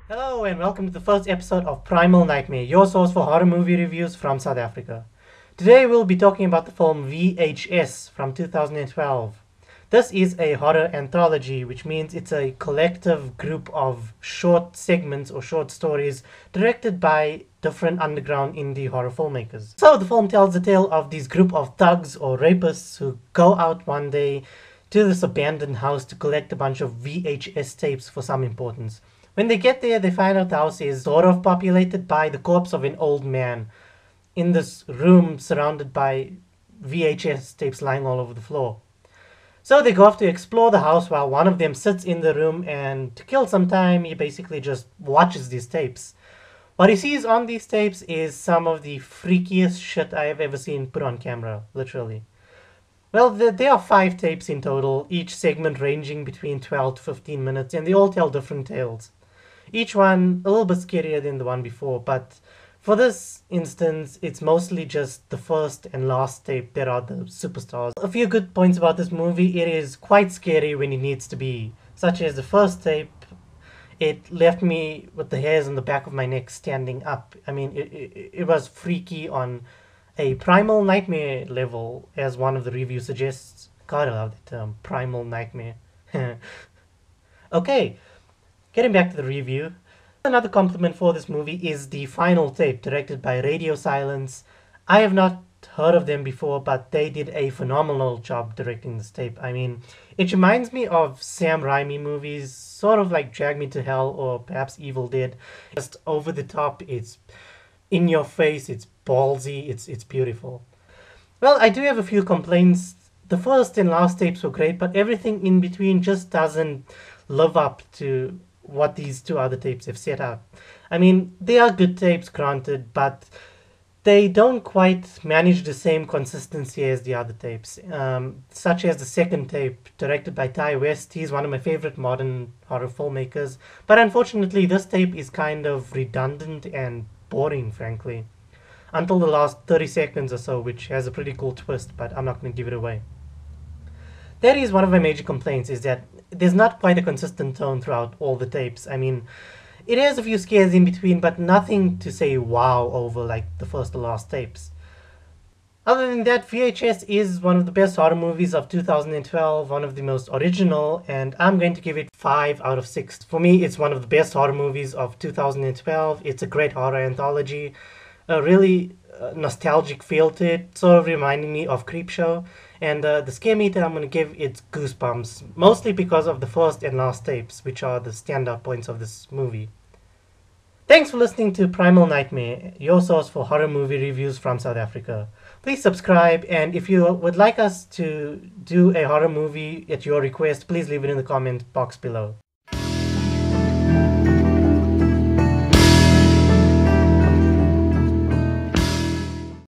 Hello and welcome to the first episode of Primal Nightmare, your source for horror movie reviews from South Africa. Today we'll be talking about the film VHS from 2012. This is a horror anthology, which means it's a collective group of short segments or short stories directed by different underground indie horror filmmakers. So the film tells the tale of these group of thugs or rapists who go out one day to this abandoned house to collect a bunch of VHS tapes for some importance. When they get there, they find out the house is sort of populated by the corpse of an old man in this room surrounded by VHS tapes lying all over the floor. So they go off to explore the house while one of them sits in the room, and to kill some time, he basically just watches these tapes. What he sees on these tapes is some of the freakiest shit I have ever seen put on camera, literally. Well, there are 5 tapes in total, each segment ranging between 12 to 15 minutes, and they all tell different tales. Each one a little bit scarier than the one before, but for this instance, it's mostly just the first and last tape that are the superstars. A few good points about this movie: it is quite scary when it needs to be, such as the first tape. It left me with the hairs on the back of my neck standing up. I mean, it was freaky on a primal nightmare level, as one of the reviews suggests. God, I love that term, primal nightmare. Okay, getting back to the review. Another compliment for this movie is the final tape, directed by Radio Silence. I have not heard of them before, but they did a phenomenal job directing this tape. I mean, it reminds me of Sam Raimi movies, sort of like Drag Me to Hell or perhaps Evil Dead. Just over the top, it's in your face, it's ballsy, it's beautiful. Well, I do have a few complaints. The first and last tapes were great, but everything in between just doesn't live up to what these 2 other tapes have set out. I mean, they are good tapes, granted, but they don't quite manage the same consistency as the other tapes. Such as the second tape, directed by Ty West. He's one of my favorite modern horror filmmakers, but unfortunately, this tape is kind of redundant and boring, frankly, until the last 30 seconds or so, which has a pretty cool twist, but I'm not going to give it away. That is one of my major complaints, is that there's not quite a consistent tone throughout all the tapes. I mean, it has a few scares in between, but nothing to say wow over like the first or last tapes. Other than that, VHS is one of the best horror movies of 2012, one of the most original, and I'm going to give it 5 out of 6. For me, it's one of the best horror movies of 2012. It's a great horror anthology, a really nostalgic feel to it, sort of reminding me of Creepshow. And the scare meter I'm going to give it's Goose Bumps, mostly because of the first and last tapes, which are the standout points of this movie. Thanks for listening to Primal Nightmare, your source for horror movie reviews from South Africa. Please subscribe, and if you would like us to do a horror movie at your request, please leave it in the comment box below.